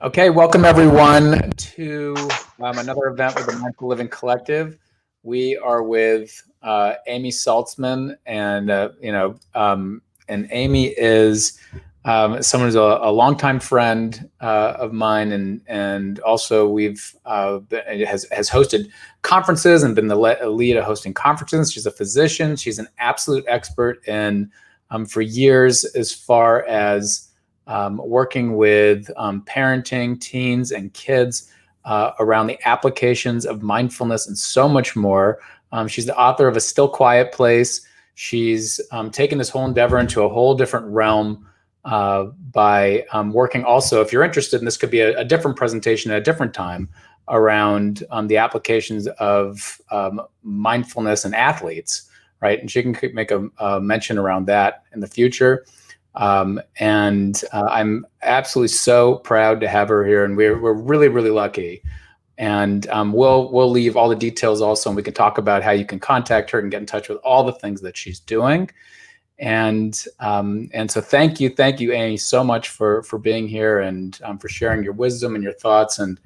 Okay, welcome everyone to another event with the Mindful Living Collective. We are with Amy Saltzman, and and Amy is someone who's a longtime friend of mine, and also we've has hosted conferences and been the lead at hosting conferences. She's a physician. She's an absolute expert in for years as far as working with parenting, teens, and kids around the applications of mindfulness and so much more. She's the author of A Still Quiet Place. She's taken this whole endeavor into a whole different realm by working also, if you're interested, and this could be a different presentation at a different time, around the applications of mindfulness in athletes, right? And she can make a mention around that in the future. I'm absolutely so proud to have her here, and we're really, really lucky. And we'll leave all the details also, and we can talk about how you can contact her and get in touch with all the things that she's doing. And so thank you, Amy, so much for being here and for sharing your wisdom and your thoughts. And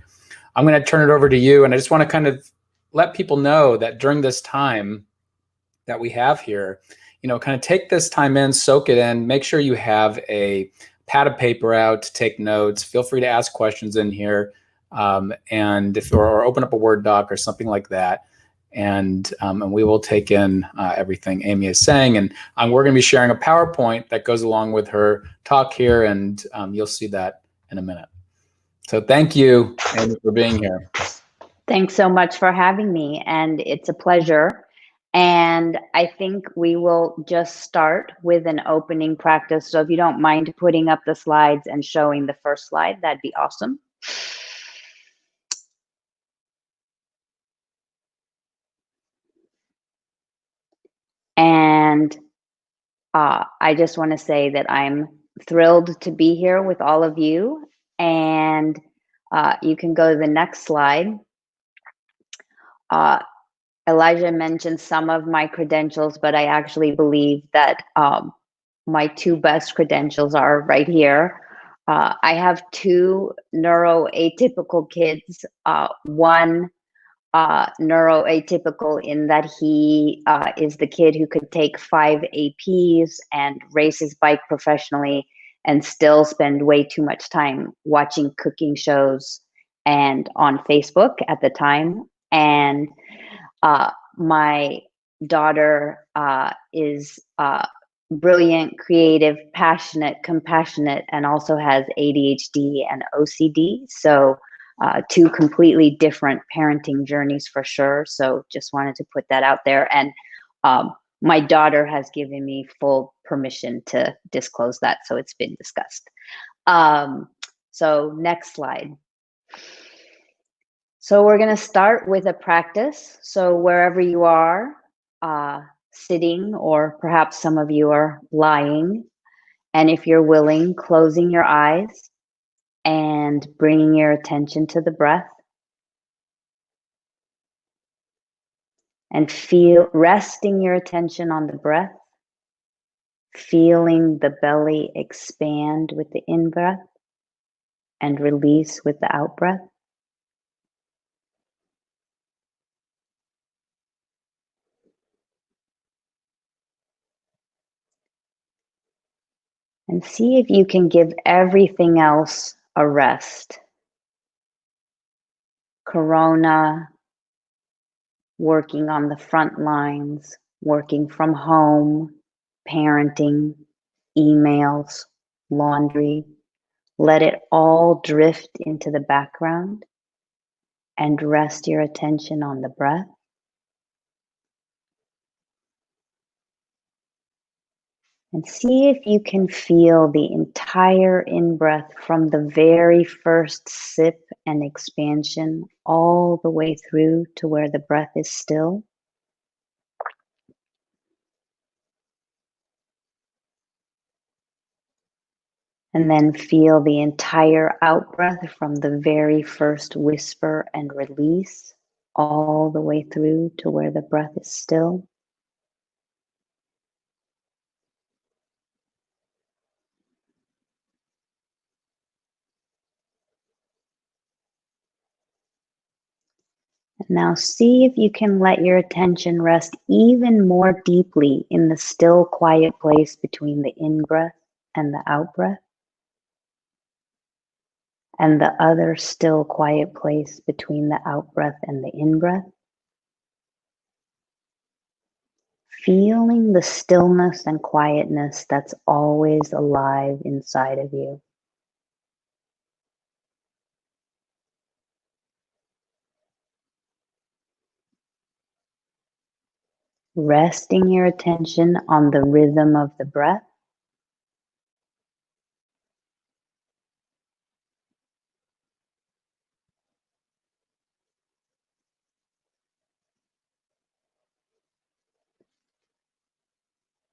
I'm going to turn it over to you. And I just want to kind of let people know that during this time that we have here, kind of take this time in, soak it in, make sure you have a pad of paper out to take notes. Feel free to ask questions in here, and or open up a Word doc or something like that. And we will take in everything Amy is saying. And we're going to be sharing a PowerPoint that goes along with her talk here, and you'll see that in a minute. So thank you, Amy, for being here. Thanks so much for having me, and it's a pleasure. And I think we will just start with an opening practice. So if you don't mind putting up the slides and showing the first slide, that'd be awesome. And I just want to say that I'm thrilled to be here with all of you. And you can go to the next slide. Elijah mentioned some of my credentials, but I actually believe that my two best credentials are right here. I have two neuroatypical kids, one neuroatypical in that he is the kid who could take 5 APs and race his bike professionally and still spend way too much time watching cooking shows and on Facebook at the time. And my daughter is brilliant, creative, passionate, compassionate, and also has ADHD and OCD. So two completely different parenting journeys for sure. So just wanted to put that out there. And my daughter has given me full permission to disclose that. So it's been discussed. So next slide. So we're going to start with a practice. So wherever you are, sitting, or perhaps some of you are lying, and if you're willing, closing your eyes and bringing your attention to the breath. And resting your attention on the breath, feeling the belly expand with the in-breath and release with the out-breath. And see if you can give everything else a rest. Corona, working on the front lines, working from home, parenting, emails, laundry. Let it all drift into the background and rest your attention on the breath. And see if you can feel the entire in-breath from the very first sip and expansion all the way through to where the breath is still. And then feel the entire out-breath from the very first whisper and release all the way through to where the breath is still. Now see if you can let your attention rest even more deeply in the still, quiet place between the in-breath and the out-breath, and the other still, quiet place between the out-breath and the in-breath. Feeling the stillness and quietness that's always alive inside of you. Resting your attention on the rhythm of the breath.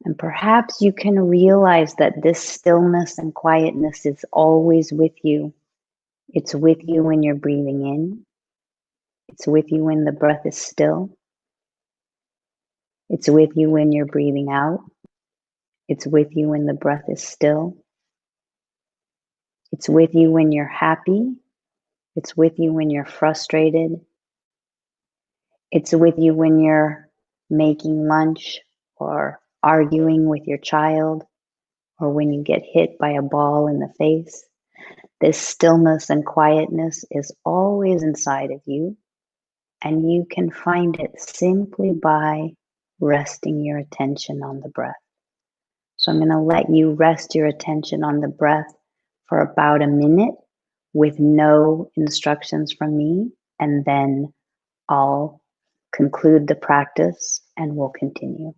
And perhaps you can realize that this stillness and quietness is always with you. It's with you when you're breathing in. It's with you when the breath is still. It's with you when you're breathing out. It's with you when the breath is still. It's with you when you're happy. It's with you when you're frustrated. It's with you when you're making lunch or arguing with your child, or when you get hit by a ball in the face. This stillness and quietness is always inside of you, and you can find it simply by resting your attention on the breath. So I'm going to let you rest your attention on the breath for about a minute with no instructions from me, and then I'll conclude the practice and we'll continue.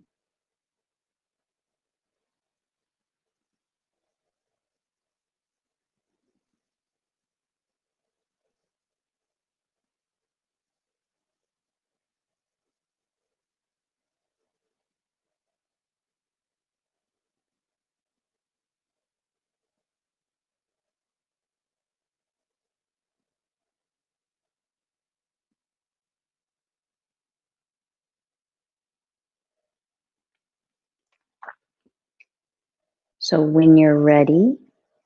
So when you're ready,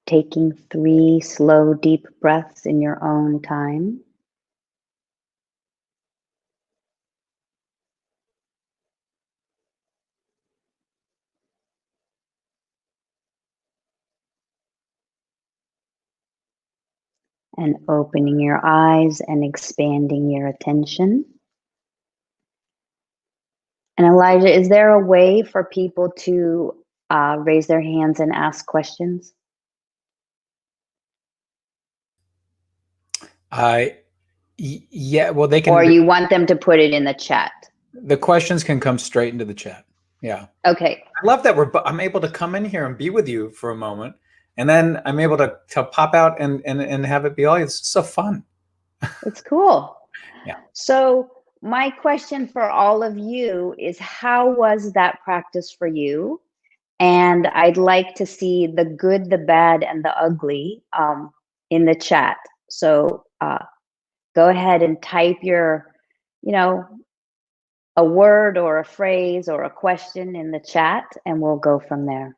taking 3 slow, deep breaths in your own time. And opening your eyes and expanding your attention. And Elijah, is there a way for people to raise their hands and ask questions? Yeah, well, they can. Or you want them to put it in the chat? The questions can come straight into the chat. Yeah. Okay. I love that I'm able to come in here and be with you for a moment, and then I'm able to pop out and have it be all. It's so fun. It's cool. Yeah. So my question for all of you is, how was that practice for you? And I'd like to see the good, the bad, and the ugly in the chat. So go ahead and type your, a word or a phrase or a question in the chat, and we'll go from there.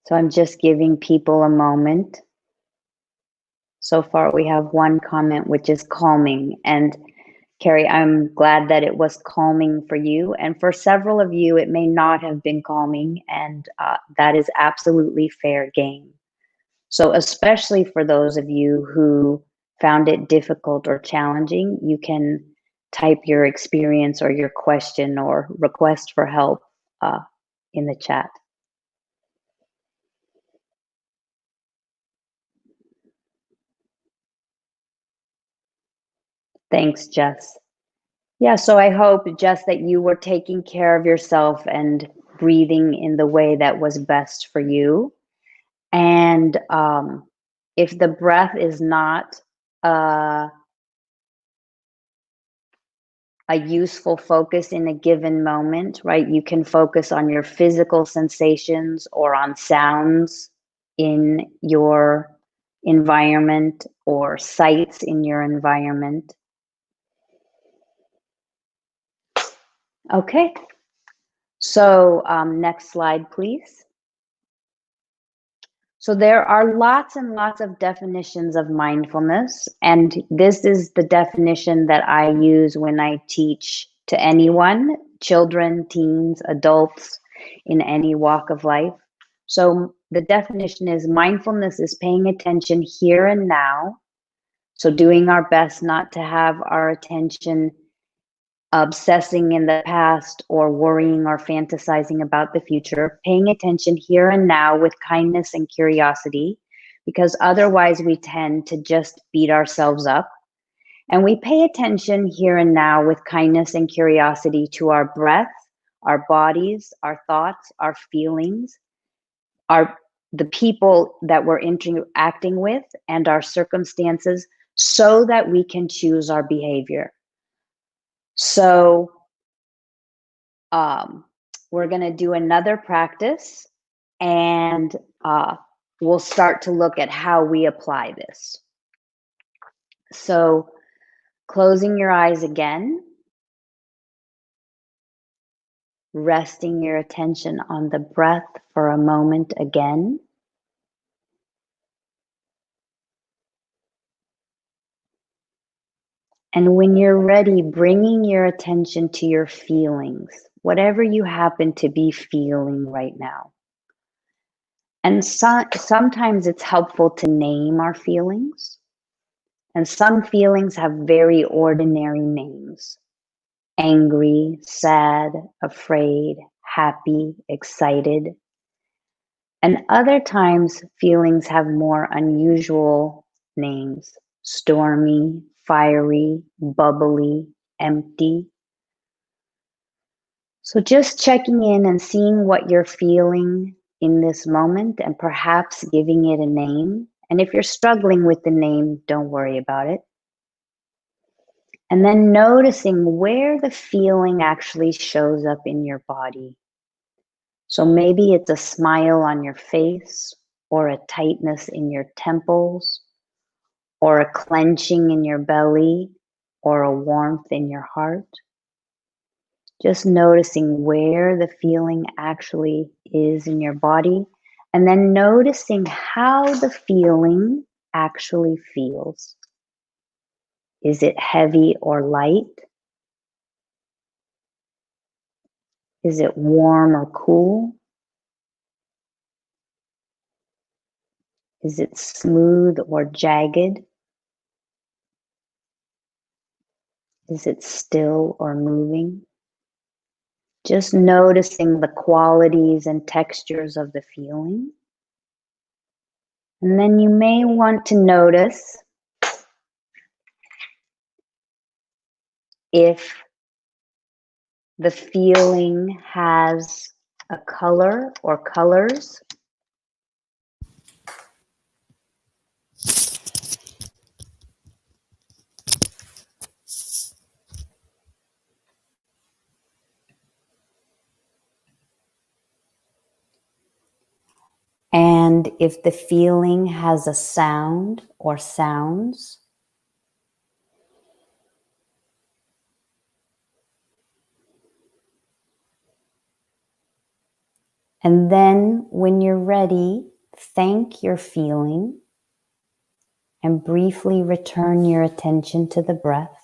So I'm just giving people a moment. So far, we have one comment, which is calming. And Carrie, I'm glad that it was calming for you. And for several of you, it may not have been calming, and that is absolutely fair game. So especially for those of you who found it difficult or challenging, you can type your experience or your question or request for help in the chat. Thanks, Jess. Yeah, so I hope, Jess, that you were taking care of yourself and breathing in the way that was best for you. And if the breath is not a useful focus in a given moment, right? You can focus on your physical sensations or on sounds in your environment or sights in your environment. Okay, so next slide, please. So there are lots and lots of definitions of mindfulness, and this is the definition that I use when I teach to anyone, children, teens, adults, in any walk of life. So the definition is mindfulness is paying attention here and now. So doing our best not to have our attention obsessing in the past or worrying or fantasizing about the future, paying attention here and now with kindness and curiosity, because otherwise we tend to just beat ourselves up. And we pay attention here and now with kindness and curiosity to our breath, our bodies, our thoughts, our feelings, the people that we're interacting with, and our circumstances, so that we can choose our behavior. So we're going to do another practice, and we'll start to look at how we apply this. So closing your eyes again, resting your attention on the breath for a moment again. And when you're ready, bringing your attention to your feelings, whatever you happen to be feeling right now. And sometimes it's helpful to name our feelings. And some feelings have very ordinary names: angry, sad, afraid, happy, excited. And other times feelings have more unusual names: stormy, fiery, bubbly, empty. So just checking in and seeing what you're feeling in this moment and perhaps giving it a name. And if you're struggling with the name, don't worry about it. And then noticing where the feeling actually shows up in your body. So maybe it's a smile on your face, or a tightness in your temples, or a clenching in your belly, or a warmth in your heart. Just noticing where the feeling actually is in your body, and then noticing how the feeling actually feels. Is it heavy or light? Is it warm or cool? Is it smooth or jagged? Is it still or moving? Just noticing the qualities and textures of the feeling. And then you may want to notice if the feeling has a color or colors. And if the feeling has a sound or sounds. And then when you're ready, thank your feeling and briefly return your attention to the breath.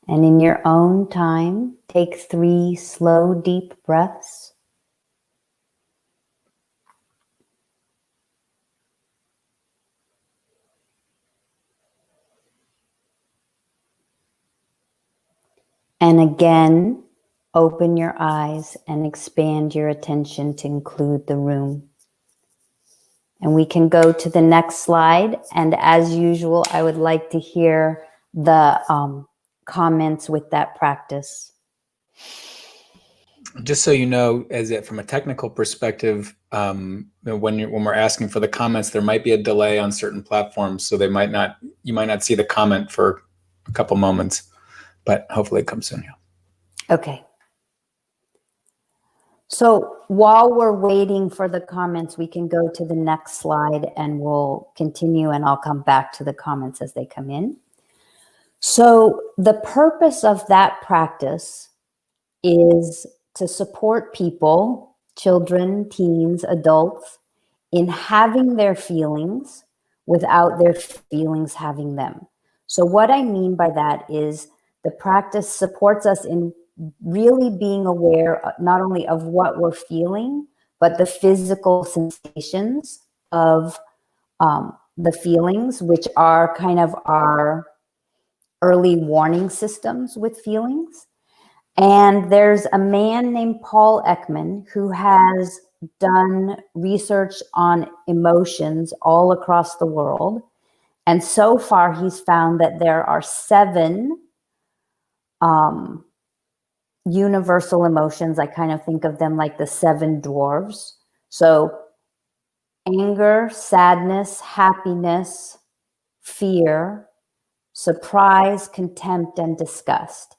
And in your own time, take 3 slow, deep breaths. And again, open your eyes and expand your attention to include the room. And we can go to the next slide. And as usual, I would like to hear the comments with that practice. Just so you know, as it from a technical perspective, when we're asking for the comments, there might be a delay on certain platforms, so you might not see the comment for a couple moments, but hopefully it comes soon. Yeah. Okay. So while we're waiting for the comments, we can go to the next slide and we'll continue, and I'll come back to the comments as they come in. So the purpose of that practice is to support people, children, teens, adults, in having their feelings without their feelings having them. So what I mean by that is the practice supports us in really being aware not only of what we're feeling, but the physical sensations of the feelings, which are kind of our early warning systems with feelings. And there's a man named Paul Ekman who has done research on emotions all across the world. And so far, he's found that there are 7 universal emotions. I kind of think of them like the 7 dwarves. So anger, sadness, happiness, fear, surprise, contempt, and disgust.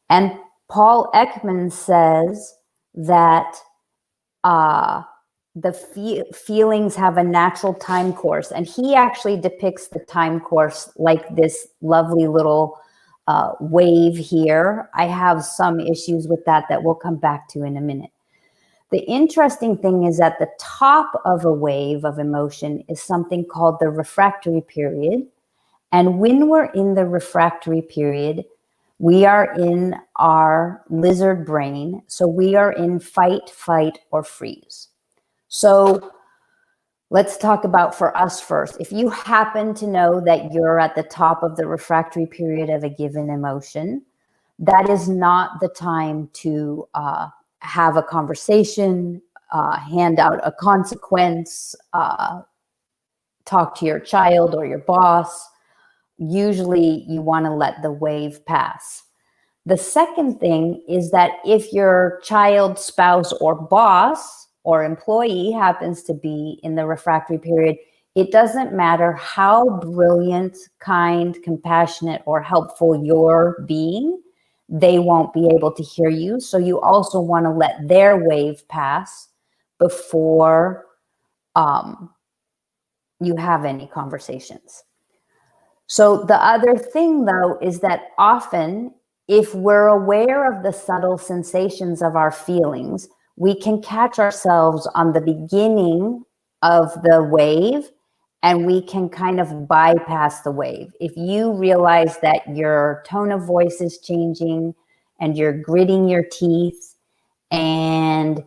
And Paul Ekman says that the feelings have a natural time course. And he actually depicts the time course like this lovely little wave here. I have some issues with that we'll come back to in a minute. The interesting thing is at the top of a wave of emotion is something called the refractory period. And when we're in the refractory period, we are in our lizard brain. So we are in fight, flight, or freeze. So let's talk about for us first. If you happen to know that you're at the top of the refractory period of a given emotion, that is not the time to have a conversation, hand out a consequence, talk to your child or your boss. Usually you want to let the wave pass. The second thing is that if your child, spouse, or boss or employee happens to be in the refractory period, it doesn't matter how brilliant, kind, compassionate, or helpful you're being, they won't be able to hear you. So you also want to let their wave pass before you have any conversations. So the other thing, though, is that often if we're aware of the subtle sensations of our feelings, we can catch ourselves on the beginning of the wave and we can kind of bypass the wave. If you realize that your tone of voice is changing and you're gritting your teeth and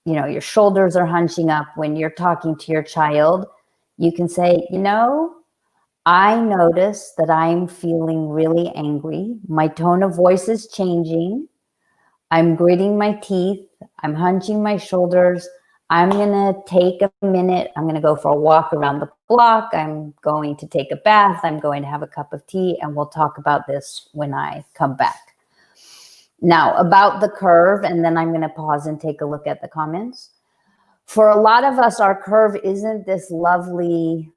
your shoulders are hunching up when you're talking to your child, you can say, I notice that I'm feeling really angry. My tone of voice is changing. I'm gritting my teeth. I'm hunching my shoulders. I'm going to take a minute. I'm going to go for a walk around the block. I'm going to take a bath. I'm going to have a cup of tea, and we'll talk about this when I come back. Now, about the curve, and then I'm going to pause and take a look at the comments. For a lot of us, our curve isn't this lovely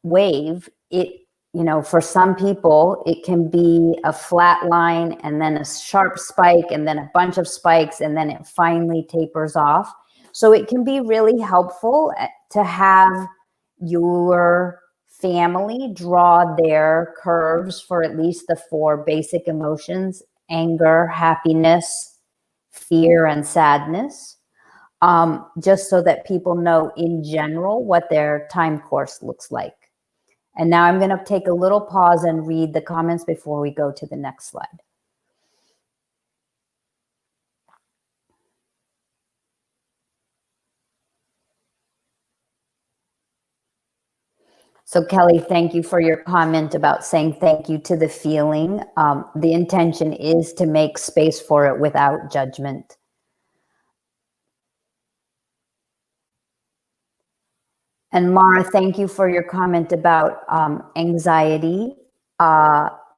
wave. For some people, it can be a flat line and then a sharp spike and then a bunch of spikes and then it finally tapers off. So it can be really helpful to have your family draw their curves for at least the 4 basic emotions: anger, happiness, fear, and sadness, just so that people know in general what their time course looks like. And now I'm going to take a little pause and read the comments before we go to the next slide. So Kelly, thank you for your comment about saying thank you to the feeling. The intention is to make space for it without judgment. And Mara, thank you for your comment about anxiety.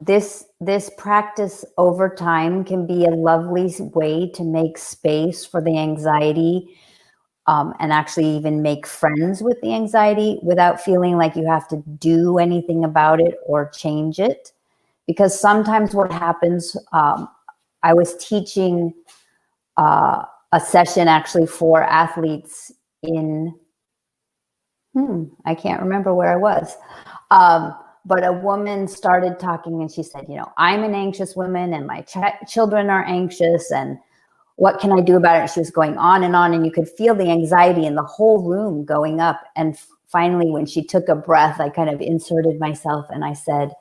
this practice over time can be a lovely way to make space for the anxiety, and actually even make friends with the anxiety without feeling like you have to do anything about it or change it. Because sometimes what happens, I was teaching a session actually for athletes in, I can't remember where I was. But a woman started talking and she said, I'm an anxious woman and my children are anxious, and what can I do about it? She was going on, and you could feel the anxiety in the whole room going up. And finally, when she took a breath, I kind of inserted myself and I said,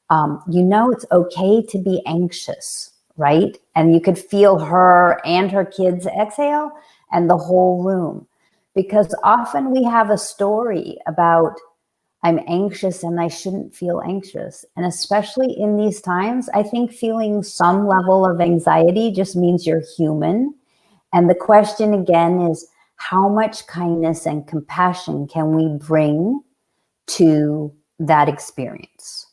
it's okay to be anxious, right? And you could feel her and her kids exhale and the whole room. Because often we have a story about, I'm anxious and I shouldn't feel anxious. And especially in these times, I think feeling some level of anxiety just means you're human. And the question again is, how much kindness and compassion can we bring to that experience?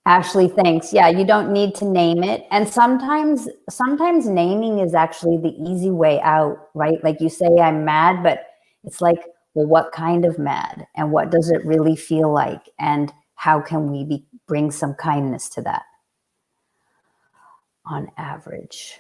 Ashley, thanks. Yeah, you don't need to name it. And sometimes naming is actually the easy way out, right? Like you say, I'm mad, but it's like, well, what kind of mad? And what does it really feel like? And how can we bring some kindness to that on average?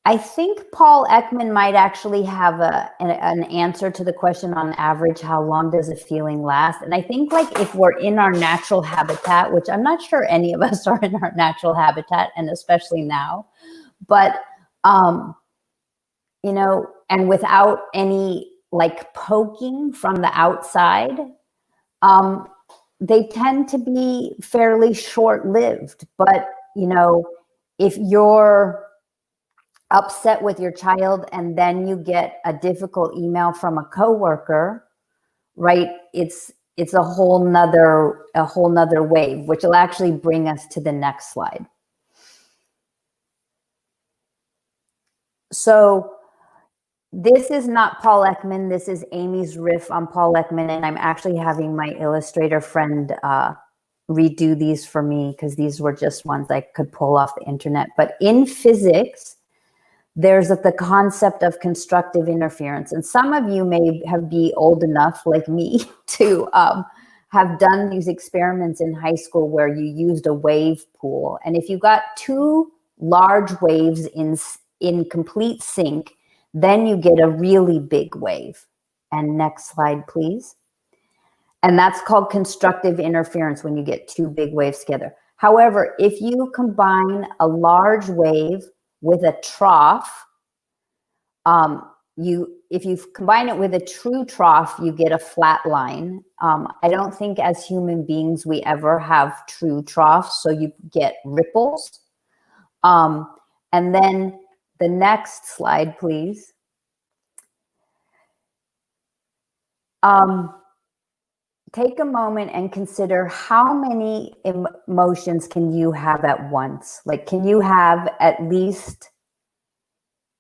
I think Paul Ekman might actually have an answer to the question on average, how long does a feeling last? And I think like if we're in our natural habitat, which I'm not sure any of us are in our natural habitat, and especially now, but, and without any like poking from the outside, they tend to be fairly short-lived. But, if you're upset with your child and then you get a difficult email from a coworker, right? It's a whole nother wave, which will actually bring us to the next slide. So this is not Paul Ekman. This is Amy's riff on Paul Ekman. And I'm actually having my illustrator friend redo these for me, because these were just ones I could pull off the internet. But in physics, there's the concept of constructive interference. And some of you may be old enough, like me, to have done these experiments in high school where you used a wave pool. And if you got two large waves in complete sync, then you get a really big wave. And next slide, please. And that's called constructive interference, when you get two big waves together. However, if you combine a large wave with a trough, if you combine it with a true trough, you get a flat line. I don't think as human beings we ever have true troughs, so you get ripples. And then the next slide, please. Take a moment and consider how many emotions can you have at once? Like, can you have at least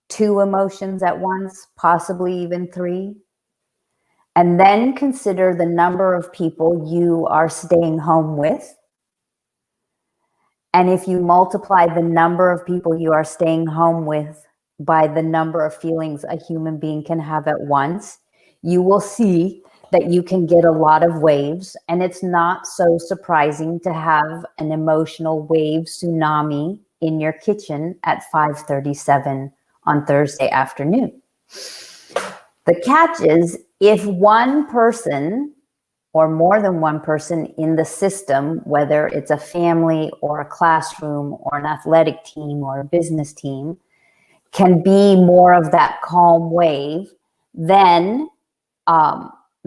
2 emotions at once, possibly even 3? And then consider the number of people you are staying home with. And if you multiply the number of people you are staying home with by the number of feelings a human being can have at once, you will see that you can get a lot of waves. And it's not so surprising to have an emotional wave tsunami in your kitchen at 5:37 on Thursday afternoon. The catch is, if one person or more than one person in the system, whether it's a family or a classroom or an athletic team or a business team, can be more of that calm wave, then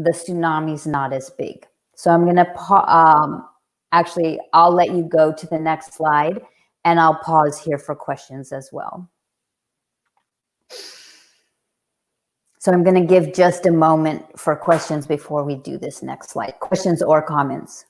the tsunami's not as big. So I'm going to actually, I'll let you go to the next slide, and I'll pause here for questions as well. So I'm going to give just a moment for questions before we do this next slide. Questions or comments?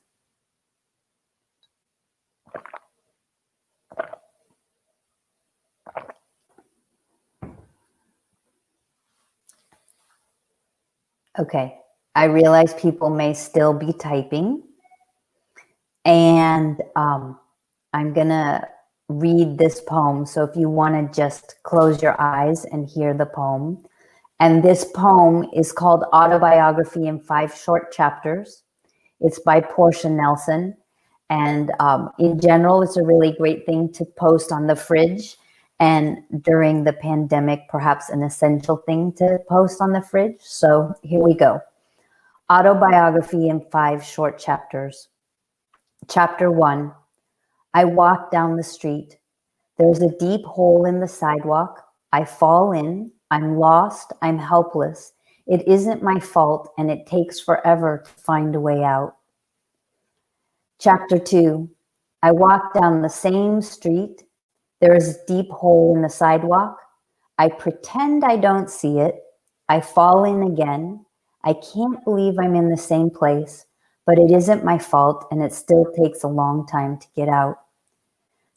Okay. I realize people may still be typing, and I'm going to read this poem. So if you want to just close your eyes and hear the poem. And this poem is called Autobiography in 5 Short Chapters. It's by Portia Nelson. And in general, it's a really great thing to post on the fridge. And during the pandemic, perhaps an essential thing to post on the fridge. So here we go. Autobiography in 5 Short Chapters. Chapter 1. I walk down the street. There's a deep hole in the sidewalk. I fall in. I'm lost. I'm helpless. It isn't my fault, and it takes forever to find a way out. Chapter 2. I walk down the same street. There is a deep hole in the sidewalk. I pretend I don't see it. I fall in again. I can't believe I'm in the same place, but it isn't my fault, and it still takes a long time to get out.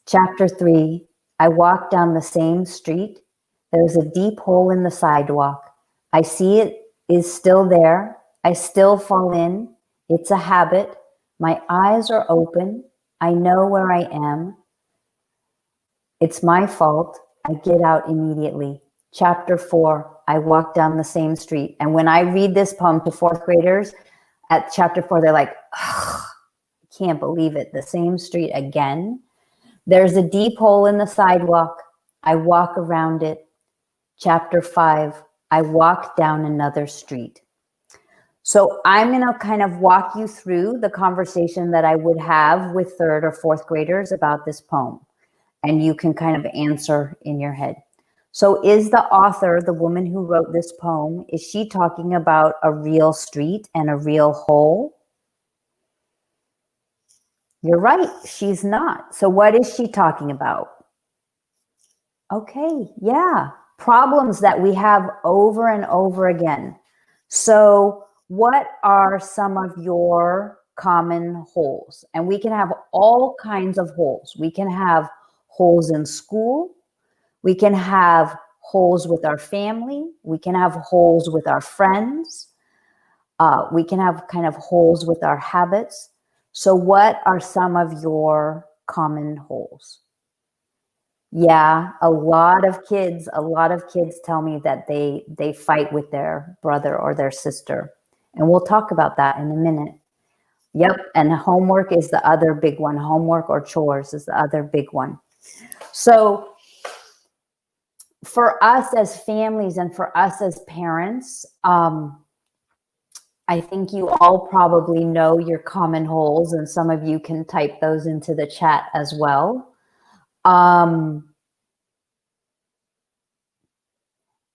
Chapter 3. I walk down the same street. There's a deep hole in the sidewalk. I see it is still there. I still fall in. It's a habit. My eyes are open. I know where I am. It's my fault. I get out immediately. Chapter 4. I walk down the same street. And when I read this poem to 4th graders at chapter 4, they're like, I can't believe it. The same street again. There's a deep hole in the sidewalk. I walk around it. Chapter 5, I walk down another street. So I'm going to kind of walk you through the conversation that I would have with 3rd or 4th graders about this poem. And you can kind of answer in your head. So is the author, the woman who wrote this poem, is she talking about a real street and a real hole? You're right, she's not. So what is she talking about? Okay, yeah, problems that we have over and over again. So what are some of your common holes? And we can have all kinds of holes. We can have holes in school. We can have holes with our family. We can have holes with our friends. We can have kind of holes with our habits. So what are some of your common holes? Yeah, a lot of kids tell me that they fight with their brother or their sister. And we'll talk about that in a minute. Yep, and homework is the other big one. Homework or chores is the other big one. So for us as families and for us as parents, I think you all probably know your common holes, and some of you can type those into the chat as well. And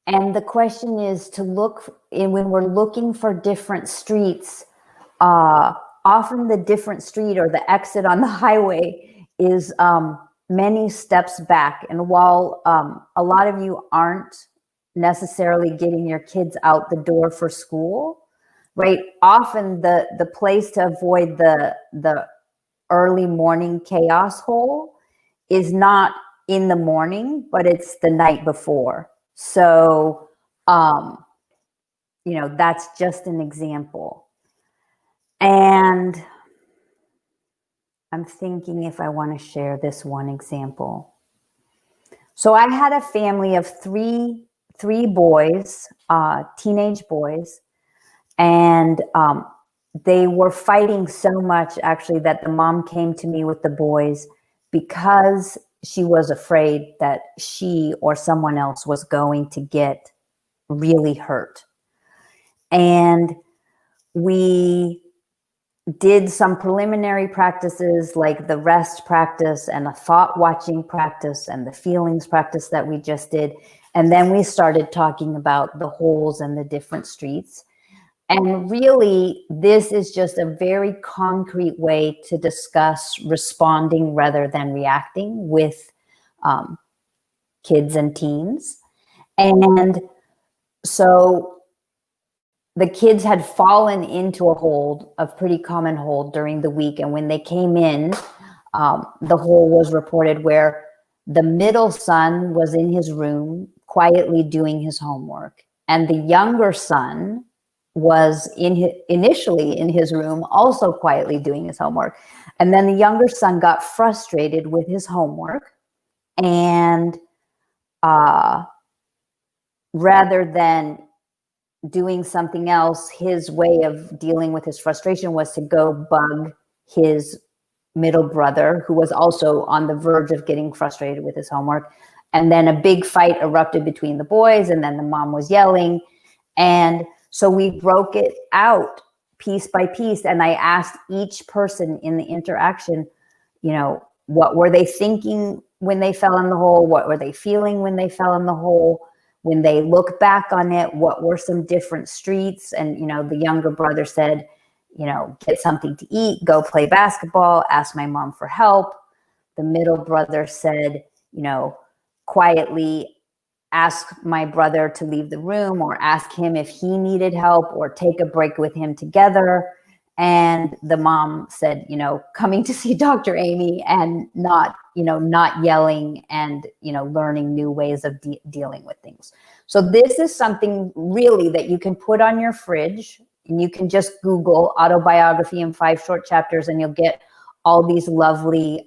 the question is to look in when we're looking for different streets, often the different street or the exit on the highway is many steps back. And while a lot of you aren't necessarily getting your kids out the door for school, right? Often the place to avoid the early morning chaos hole is not in the morning, but it's the night before. So, that's just an example. And I'm thinking if I want to share this one example. So I had a family of three boys, teenage boys, and they were fighting so much actually that the mom came to me with the boys because she was afraid that she or someone else was going to get really hurt. And we did some preliminary practices like the rest practice and a thought watching practice and the feelings practice that we just did. And then we started talking about the holes and the different streets. And really, this is just a very concrete way to discuss responding rather than reacting with kids and teens. And so the kids had fallen into a hold, a pretty common hold during the week. And when they came in, the hole was reported where the middle son was in his room quietly doing his homework. And the younger son was initially in his room, also quietly doing his homework. And then the younger son got frustrated with his homework, and rather than doing something else, his way of dealing with his frustration was to go bug his middle brother, who was also on the verge of getting frustrated with his homework. And then a big fight erupted between the boys, and then the mom was yelling. And so we broke it out piece by piece. And I asked each person in the interaction, you know, what were they thinking when they fell in the hole? What were they feeling when they fell in the hole? When they look back on it, what were some different streets? And, you know, the younger brother said, you know, get something to eat, go play basketball, ask my mom for help. The middle brother said, you know, quietly ask my brother to leave the room, or ask him if he needed help, or take a break with him together. And the mom said, you know, coming to see Dr. Amy, and not, you know, not yelling, and, you know, learning new ways of dealing with things. So this is something really that you can put on your fridge, and you can just Google autobiography in 5 short chapters, and you'll get all these lovely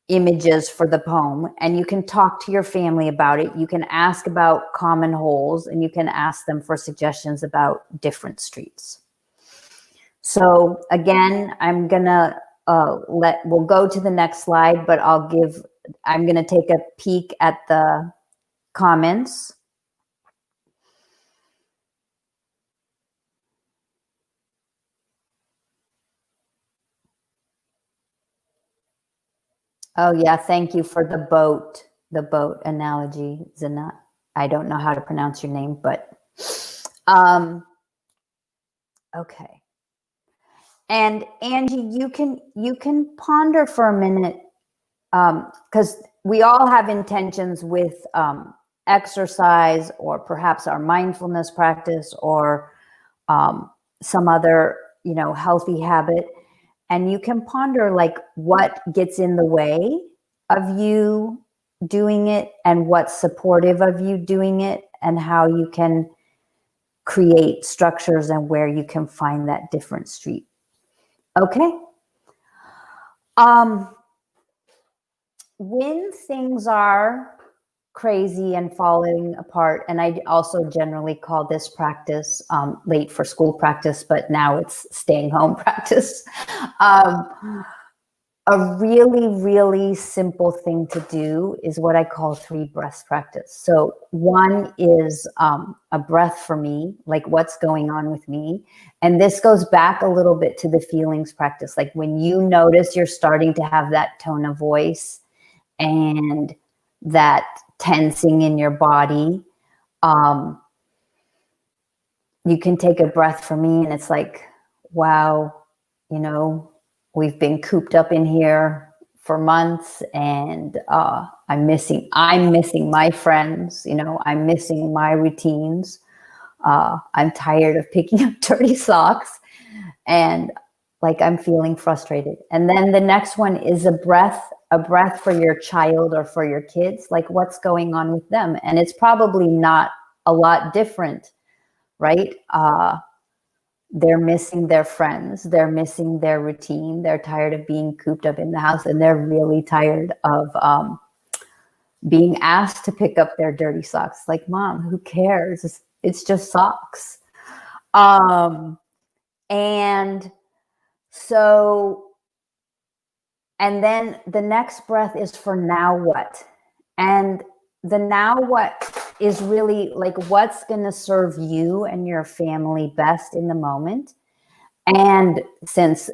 images for the poem. And you can talk to your family about it. You can ask about common holes, and you can ask them for suggestions about different streets. So again, I'm gonna we'll go to the next slide, but I'm gonna take a peek at the comments. Oh yeah, thank you for the boat analogy, Zana. I don't know how to pronounce your name, but okay. And Angie, you can ponder for a minute, because we all have intentions with exercise, or perhaps our mindfulness practice, or some other, you know, healthy habit. And you can ponder, like, what gets in the way of you doing it, and what's supportive of you doing it, and how you can create structures, and where you can find that different street. Okay. When things are crazy and falling apart, and I also generally call this practice late for school practice, but now it's staying home practice. A really, really simple thing to do is what I call 3 breaths practice. So one is a breath for me, like what's going on with me. And this goes back a little bit to the feelings practice. Like when you notice you're starting to have that tone of voice and that tensing in your body, you can take a breath for me, and it's like, wow, you know, we've been cooped up in here for months, and I'm missing my friends, you know, I'm missing my routines. I'm tired of picking up dirty socks, and like I'm feeling frustrated. And then the next one is a breath for your child or for your kids, like what's going on with them. And it's probably not a lot different, right? They're missing their friends, they're missing their routine, they're tired of being cooped up in the house, and they're really tired of being asked to pick up their dirty socks. Like, Mom, who cares? It's just socks. And so, and then the next breath is for now what? And the now what is really like what's going to serve you and your family best in the moment. And since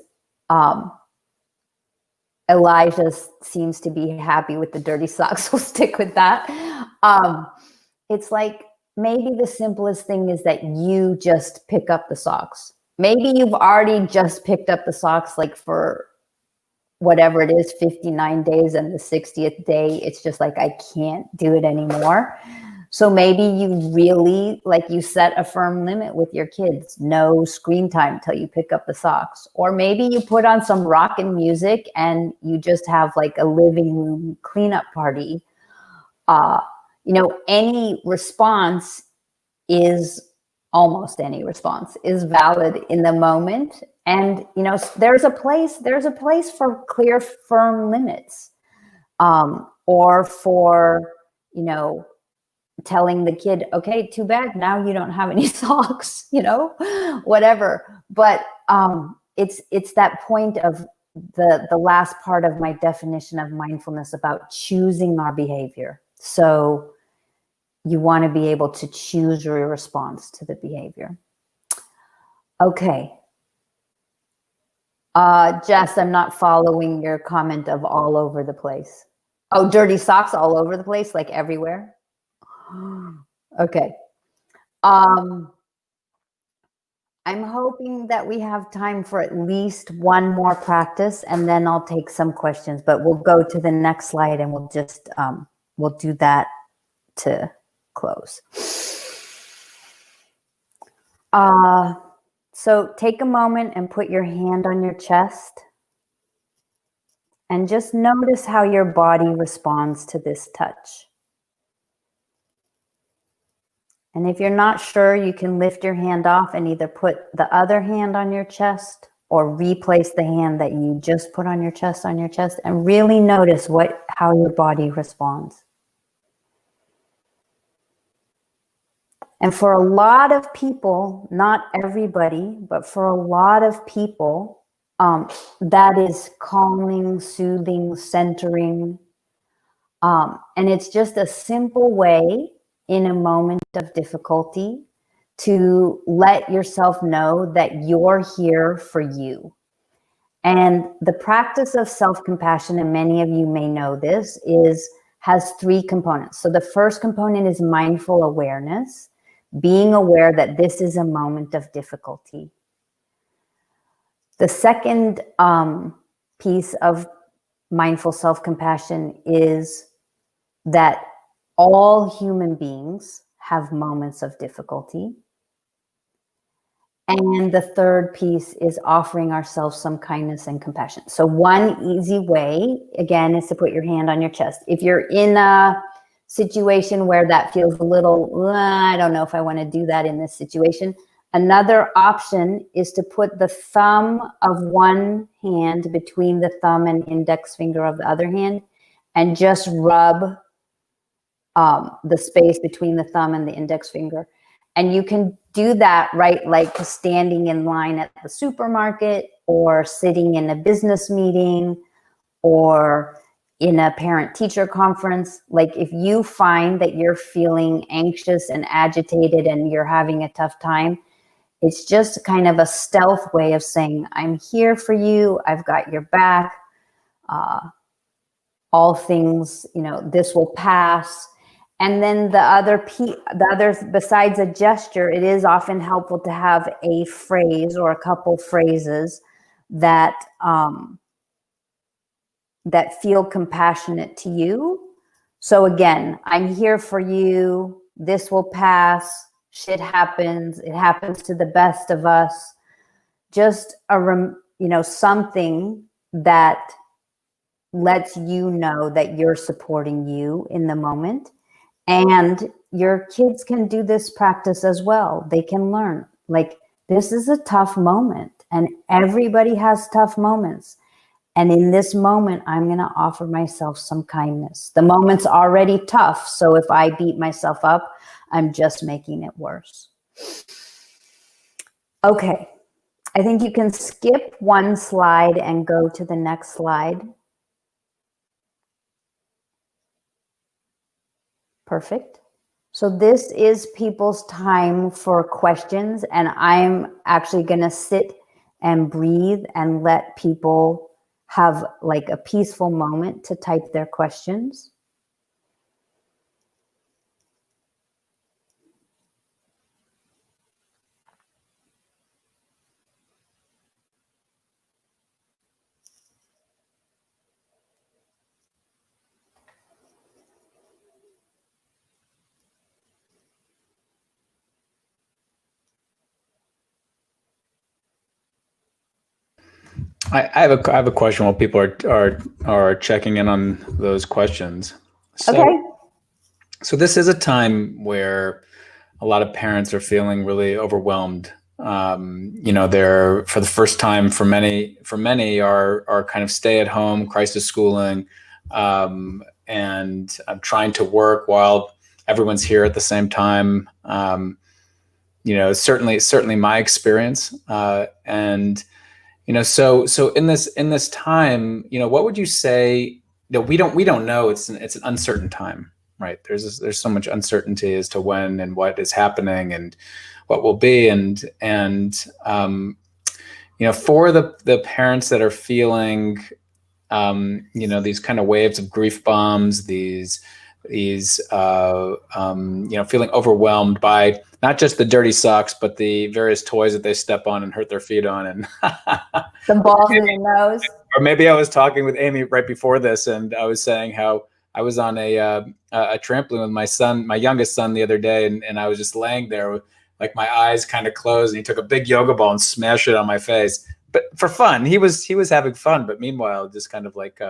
Elijah seems to be happy with the dirty socks, we'll stick with that. It's like maybe the simplest thing is that you just pick up the socks. Maybe you've already just picked up the socks, like for whatever it is, 59 days, and the 60th day, it's just like, I can't do it anymore. So maybe you really, like, you set a firm limit with your kids, no screen time till you pick up the socks. Or maybe you put on some rockin' music and you just have like a living room cleanup party. You know, any response is almost any response is valid in the moment. And, you know, there's a place for clear, firm limits, or for, you know, telling the kid, okay, too bad, now you don't have any socks, you know, whatever. But it's that point of the last part of my definition of mindfulness about choosing our behavior. So you want to be able to choose your response to the behavior. Okay. Jess, I'm not following your comment of all over the place. Oh, dirty socks all over the place, like everywhere? Okay. I'm hoping that we have time for at least one more practice, and then I'll take some questions, but we'll go to the next slide and we'll just, we'll do that to close. So take a moment and put your hand on your chest and just notice how your body responds to this touch. And if you're not sure, you can lift your hand off and either put the other hand on your chest or replace the hand that you just put on your chest, and really notice how your body responds. And for a lot of people, not everybody, but for a lot of people, that is calming, soothing, centering. And it's just a simple way in a moment of difficulty to let yourself know that you're here for you. And the practice of self-compassion, and many of you may know this, has three components. So the first component is mindful awareness, being aware that this is a moment of difficulty. The second piece of mindful self-compassion is that all human beings have moments of difficulty. And the third piece is offering ourselves some kindness and compassion. So one easy way, again, is to put your hand on your chest. If you're in a situation where that feels a little, I don't know if I want to do that in this situation, another option is to put the thumb of one hand between the thumb and index finger of the other hand and just rub the space between the thumb and the index finger. And you can do that, right, like standing in line at the supermarket or sitting in a business meeting or in a parent-teacher conference. Like if you find that you're feeling anxious and agitated and you're having a tough time, it's just kind of a stealth way of saying, I'm here for you, I've got your back, all things, you know, this will pass. And then the other besides a gesture, it is often helpful to have a phrase or a couple phrases that that feel compassionate to you. So again, I'm here for you. This will pass. Shit happens. It happens to the best of us. Just something that lets you know that you're supporting you in the moment. And your kids can do this practice as well. They can learn, like, this is a tough moment and everybody has tough moments. And in this moment, I'm going to offer myself some kindness. The moment's already tough. So if I beat myself up, I'm just making it worse. Okay. I think you can skip one slide and go to the next slide. Perfect. So this is people's time for questions, and I'm actually going to sit and breathe and let people have like a peaceful moment to type their questions. I have a question while people are checking in on those questions. So, Okay. So this is a time where a lot of parents are feeling really overwhelmed. They're, for the first time, for many are kind of stay at home crisis schooling, and I'm trying to work while everyone's here at the same time. Certainly my experience. So in this time, what would you say? We don't know. It's an uncertain time, right? There's so much uncertainty as to when and what is happening and what will be, for the parents that are feeling, these kind of waves of grief bombs, these feeling overwhelmed by not just the dirty socks, but the various toys that they step on and hurt their feet on, and the balls in the nose. Or maybe I was talking with Amy right before this, and I was saying how I was on a trampoline with my youngest son, the other day, and I was just laying there with like my eyes kind of closed, and he took a big yoga ball and smashed it on my face, but for fun. He was having fun, but meanwhile, just kind of like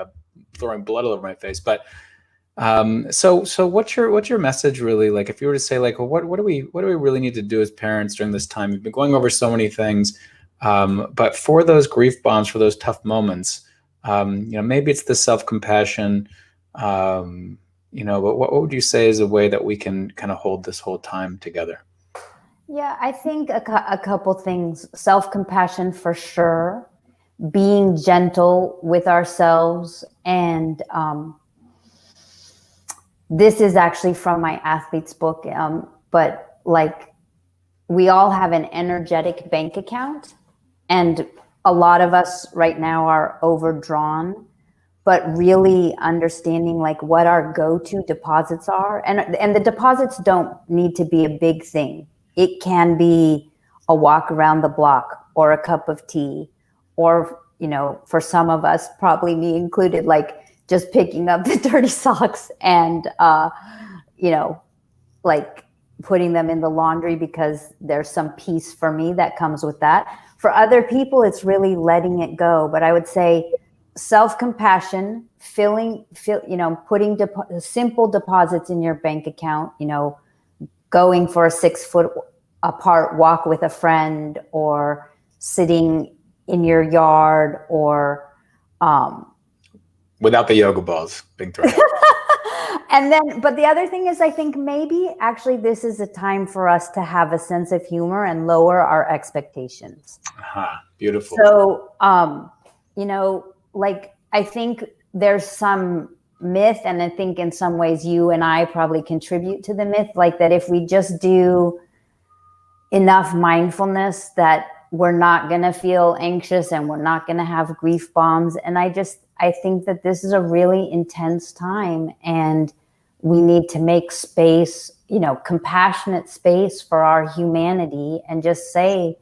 throwing blood all over my face. But so what's your message really? Like, if you were to say, like, well, what do we really need to do as parents during this time? We've been going over so many things, but for those grief bombs, for those tough moments, maybe it's the self-compassion, but what would you say is a way that we can kind of hold this whole time together? Yeah, I think a couple things. Self-compassion for sure, being gentle with ourselves, and this is actually from my athlete's book, but like, we all have an energetic bank account, and a lot of us right now are overdrawn, but really understanding like what our go-to deposits are. And the deposits don't need to be a big thing. It can be a walk around the block or a cup of tea, or, for some of us, probably me included, like just picking up the dirty socks and, like putting them in the laundry, because there's some peace for me that comes with that. For other people, it's really letting it go. But I would say self-compassion, putting simple deposits in your bank account, going for a 6 foot apart walk with a friend, or sitting in your yard, or without the yoga balls being thrown. And then, but the other thing is, I think maybe actually this is a time for us to have a sense of humor and lower our expectations. Beautiful. So, like, I think there's some myth, and I think in some ways you and I probably contribute to the myth, like that if we just do enough mindfulness, that we're not going to feel anxious and we're not going to have grief bombs. And I think that this is a really intense time, and we need to make space, compassionate space for our humanity, and just say,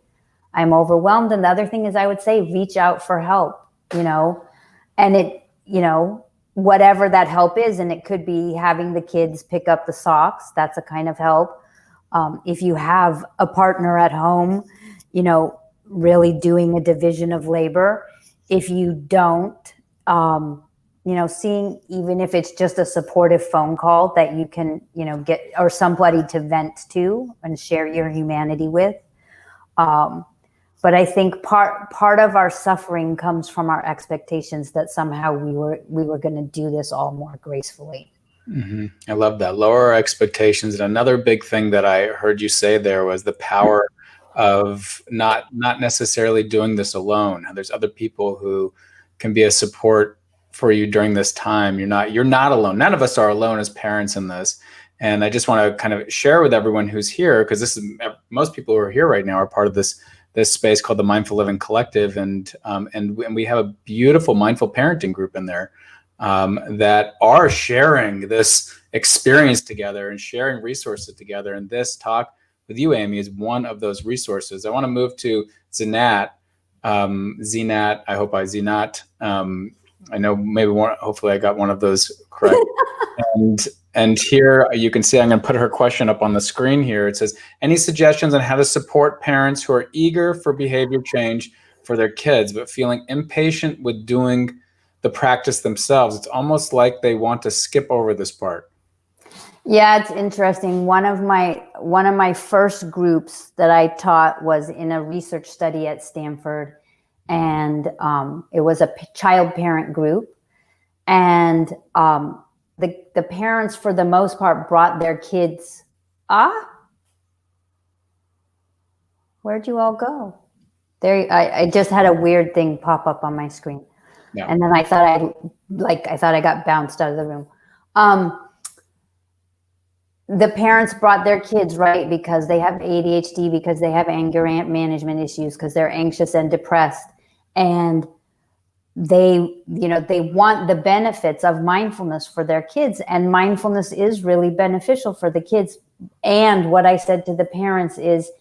I'm overwhelmed. And the other thing is, I would say, reach out for help, and it, whatever that help is. And it could be having the kids pick up the socks. That's a kind of help. If you have a partner at home, really doing a division of labor. If you don't, seeing, even if it's just a supportive phone call that you can, get, or somebody to vent to and share your humanity with. But I think part of our suffering comes from our expectations that somehow we were going to do this all more gracefully. Mm-hmm. I love that. Lower our expectations. And another big thing that I heard you say there was the power of not necessarily doing this alone. There's other people who can be a support for you during this time. You're not alone. None of us are alone as parents in this. And I just want to kind of share with everyone who's here, because this is, most people who are here right now are part of this space called the Mindful Living Collective, and we have a beautiful mindful parenting group in there that are sharing this experience together and sharing resources together. And this talk with you, Amy, is one of those resources. I want to move to Zinat. Zinat, I hope I Zinat. I know maybe one. Hopefully, I got one of those correct. And here you can see, I'm going to put her question up on the screen here. It says, any suggestions on how to support parents who are eager for behavior change for their kids, but feeling impatient with doing the practice themselves? It's almost like they want to skip over this part. Yeah, it's interesting. One of my first groups that I taught was in a research study at Stanford, and it was a child parent group, and the parents for the most part brought their kids. Where'd you all go? There, I just had a weird thing pop up on my screen, Yeah. and then I thought I got bounced out of the room. The parents brought their kids, right, because they have ADHD, because they have anger management issues, because they're anxious and depressed, and they want the benefits of mindfulness for their kids, and mindfulness is really beneficial for the kids. And what I said to the parents is,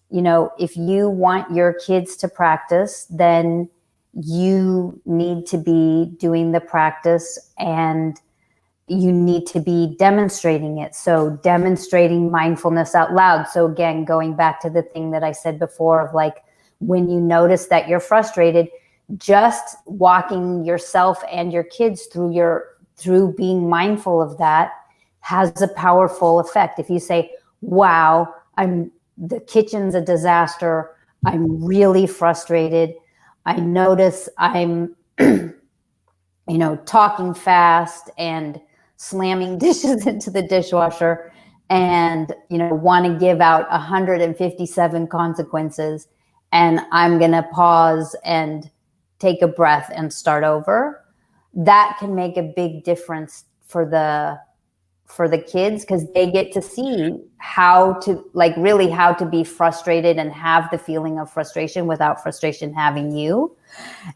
if you want your kids to practice, then you need to be doing the practice, and you need to be demonstrating it. So demonstrating mindfulness out loud. So again, going back to the thing that I said before of like, when you notice that you're frustrated, just walking yourself and your kids through being mindful of that has a powerful effect. If you say, wow, the kitchen's a disaster, I'm really frustrated, I notice I'm talking fast and slamming dishes into the dishwasher, and want to give out 157 consequences, and I'm going to pause and take a breath and start over. That can make a big difference for the kids, because they get to see how to be frustrated and have the feeling of frustration without frustration having you.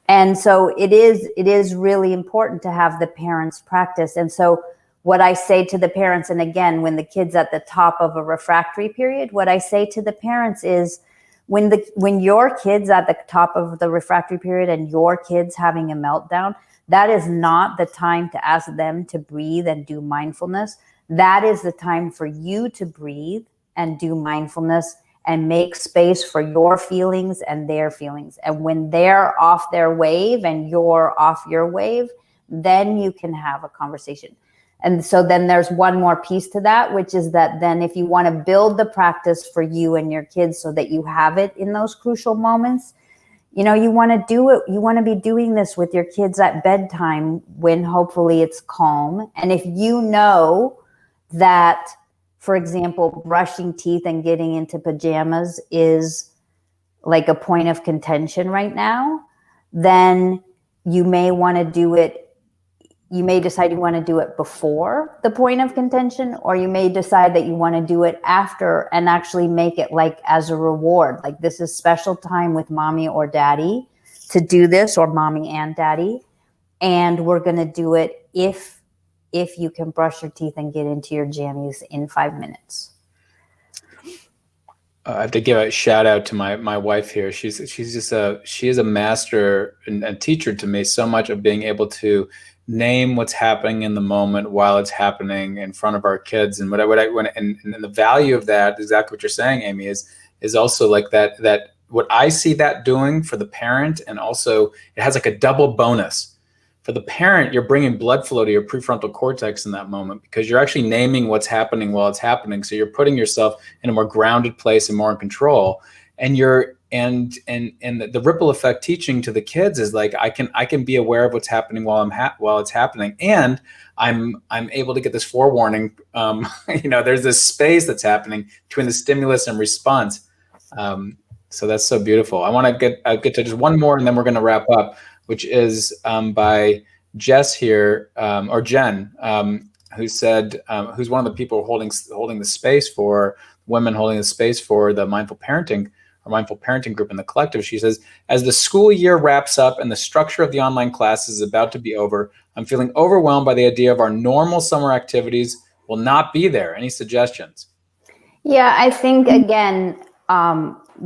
And so it is really important to have the parents practice. And so what I say to the parents, and again, when the kid's at the top of a refractory period, what I say to the parents is, when your kid's at the top of the refractory period and your kid's having a meltdown, that is not the time to ask them to breathe and do mindfulness. That is the time for you to breathe and do mindfulness and make space for your feelings and their feelings. And when they're off their wave and you're off your wave, then you can have a conversation. And so then there's one more piece to that, which is that then if you want to build the practice for you and your kids so that you have it in those crucial moments, you want to do it. You want to be doing this with your kids at bedtime when hopefully it's calm. And if you know that, for example, brushing teeth and getting into pajamas is like a point of contention right now, then you may want to do it. You may decide you want to do it before the point of contention, or you may decide that you want to do it after and actually make it like as a reward. Like, this is special time with mommy or daddy to do this, or mommy and daddy. And we're going to do it if you can brush your teeth and get into your jammies in 5 minutes. I have to give a shout out to my wife here. She is a master and teacher to me, so much of being able to name what's happening in the moment while it's happening in front of our kids. And and the value of that, exactly what you're saying, Amy, is also like that what I see that doing for the parent, and also it has like a double bonus. For the parent, you're bringing blood flow to your prefrontal cortex in that moment, because you're actually naming what's happening while it's happening. So you're putting yourself in a more grounded place and more in control. And the ripple effect teaching to the kids is like, I can be aware of what's happening while it's happening, and I'm able to get this forewarning. There's this space that's happening between the stimulus and response. So that's so beautiful. I want to get to just one more, and then we're going to wrap up, which is by Jess here, or Jen, who said, who's one of the people holding the space for women, holding the space for the mindful parenting group in the collective. She says, as the school year wraps up and the structure of the online classes is about to be over, I'm feeling overwhelmed by the idea of our normal summer activities will not be there. Any suggestions? Yeah, I think, again,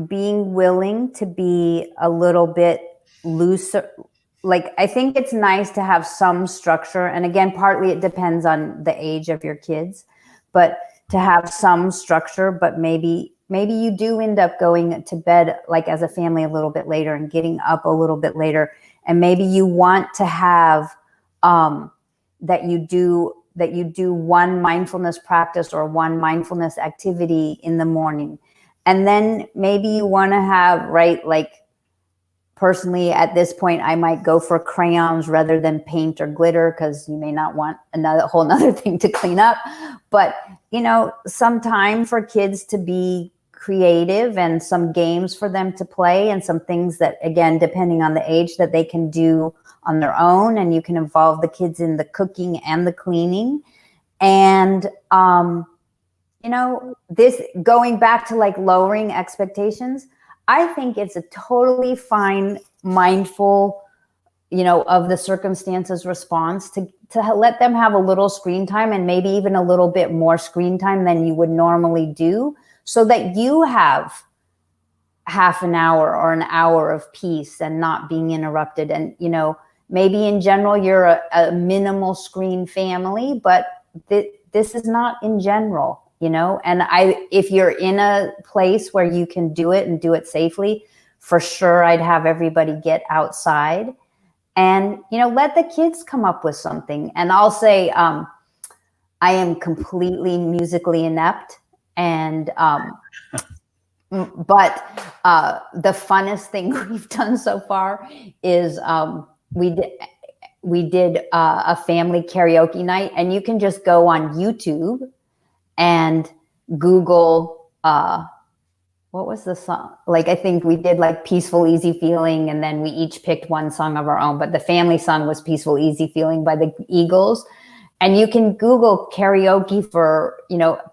being willing to be a little bit looser. Like, I think it's nice to have some structure. And again, partly it depends on the age of your kids, but to have some structure. But maybe you do end up going to bed, like as a family, a little bit later and getting up a little bit later. And maybe you want to have that you do that you do one mindfulness practice or one mindfulness activity in the morning. And then maybe you want to have, right, like personally at this point, I might go for crayons rather than paint or glitter, because you may not want another whole nother thing to clean up. But, some time for kids to be creative and some games for them to play and some things that, again, depending on the age, that they can do on their own. And you can involve the kids in the cooking and the cleaning. And, this going back to like lowering expectations, I think it's a totally fine, mindful, of the circumstances response to let them have a little screen time, and maybe even a little bit more screen time than you would normally do, so that you have half an hour or an hour of peace and not being interrupted. And, maybe in general, you're a minimal screen family, but this is not in general. And if you're in a place where you can do it and do it safely, for sure, I'd have everybody get outside and, let the kids come up with something. And I'll say, I am completely musically inept, and, but the funnest thing we've done so far is we did a family karaoke night, and you can just go on YouTube and Google, what was the song? Like, I think we did like Peaceful, Easy Feeling, and then we each picked one song of our own, but the family song was Peaceful, Easy Feeling by the Eagles. And you can Google karaoke for,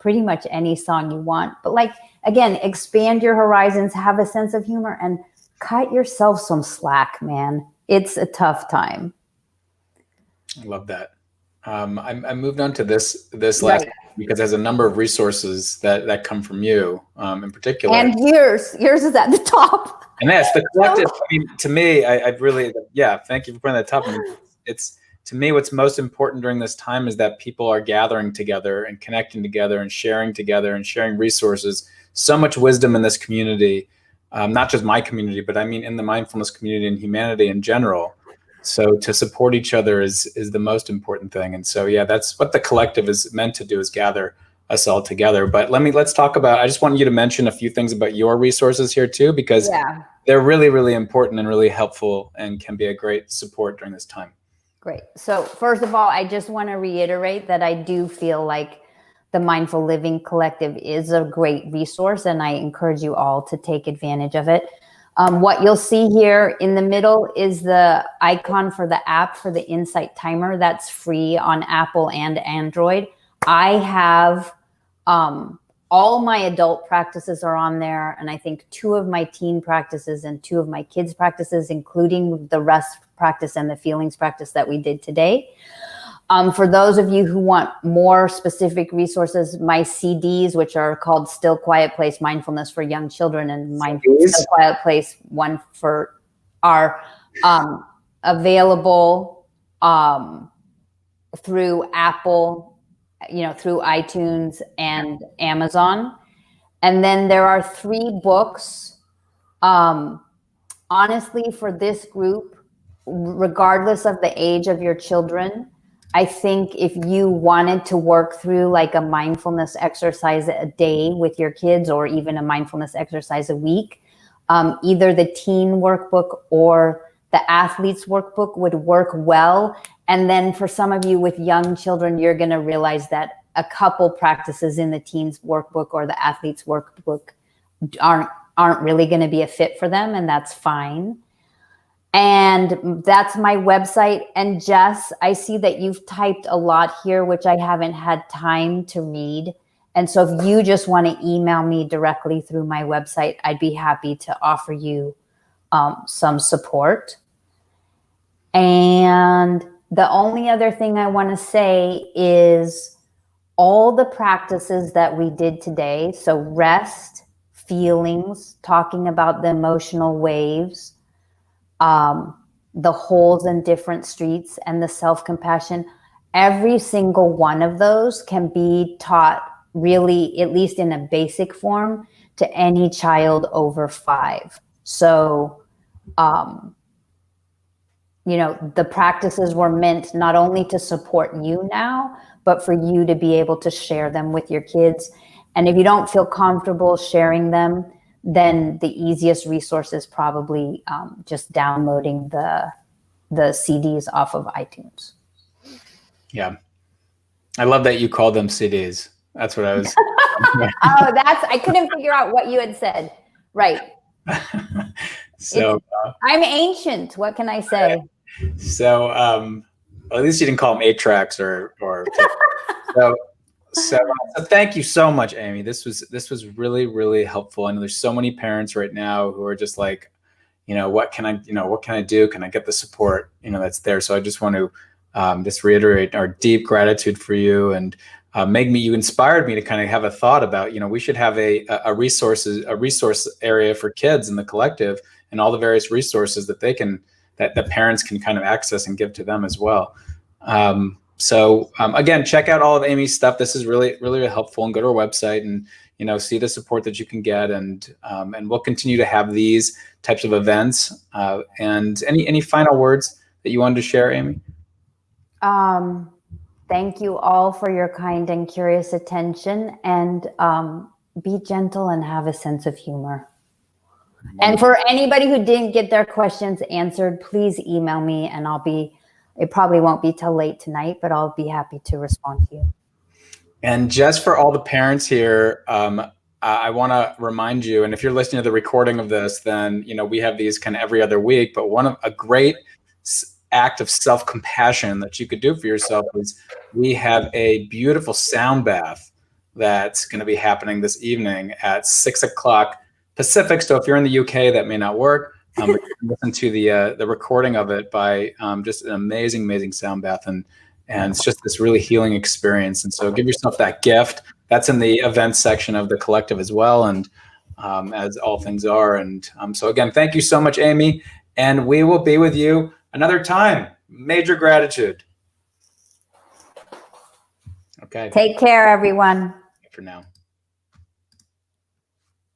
pretty much any song you want. But like, again, expand your horizons, have a sense of humor, and cut yourself some slack, man. It's a tough time. I love that. I moved on to this last right. because there's a number of resources that come from you in particular. And yours is at the top. And that's the collective. I mean, to me, I really, thank you for putting that top. I mean, it's, to me, what's most important during this time is that people are gathering together and connecting together and sharing resources. So much wisdom in this community, not just my community, but I mean in the mindfulness community and humanity in general. So to support each other is the most important thing. And so, that's what the collective is meant to do, is gather us all together. But let's talk about, I just want you to mention a few things about your resources here too, because they're really, really important and really helpful and can be a great support during this time. Great. So first of all, I just want to reiterate that I do feel like the Mindful Living Collective is a great resource, and I encourage you all to take advantage of it. What you'll see here in the middle is the icon for the app for the Insight Timer. That's free on Apple and Android. I have all my adult practices are on there, and I think 2 of my teen practices and 2 of my kids' practices, including the rest practice and the feelings practice that we did today. For those of you who want more specific resources, my CDs, which are called Still Quiet Place Mindfulness for Young Children and Still Quiet Place One for, are available through Apple, through iTunes and Amazon. And then there are 3 books. Honestly, for this group, regardless of the age of your children, I think if you wanted to work through like a mindfulness exercise a day with your kids, or even a mindfulness exercise a week, either the teen workbook or the athlete's workbook would work well. And then for some of you with young children, you're going to realize that a couple practices in the teens workbook or the athlete's workbook aren't really going to be a fit for them, and that's fine. And that's my website. And Jess, I see that you've typed a lot here, which I haven't had time to read. And so if you just want to email me directly through my website, I'd be happy to offer you some support. And the only other thing I want to say is all the practices that we did today, so rest, feelings, talking about the emotional waves, the holes in different streets, and the self-compassion, every single one of those can be taught really, at least in a basic form, to any child over 5. So, the practices were meant not only to support you now, but for you to be able to share them with your kids. And if you don't feel comfortable sharing them, then the easiest resource is probably just downloading the CDs off of iTunes. Yeah. I love that you called them CDs. That's what I was. Oh, I couldn't figure out what you had said. Right. So I'm ancient. What can I say? So at least you didn't call them 8 tracks or so thank you so much, Amy. This was really, really helpful. I know there's so many parents right now who are just like, what can I do? Can I get the support, that's there? So I just want to just reiterate our deep gratitude for you, and you inspired me to kind of have a thought about, we should have a resource area for kids in the collective, and all the various resources that the parents can kind of access and give to them as well. So again, check out all of Amy's stuff. This is really, really helpful, and go to her website and, see the support that you can get. And we'll continue to have these types of events. And any final words that you wanted to share, Amy? Thank you all for your kind and curious attention, and be gentle and have a sense of humor. And for anybody who didn't get their questions answered, please email me, and it probably won't be till late tonight, but I'll be happy to respond to you. And just for all the parents here, I want to remind you, and if you're listening to the recording of this, then, we have these kind of every other week, but a great act of self-compassion that you could do for yourself is we have a beautiful sound bath that's going to be happening this evening at 6:00 Pacific. So if you're in the UK, that may not work. But you can listen to the recording of it by just an amazing sound bath, and it's just this really healing experience. And so give yourself that gift. That's in the events section of the collective as well, and as all things are. And so again, thank you so much, Amy, and we will be with you another time. Major gratitude. Okay. Take care, everyone. For now.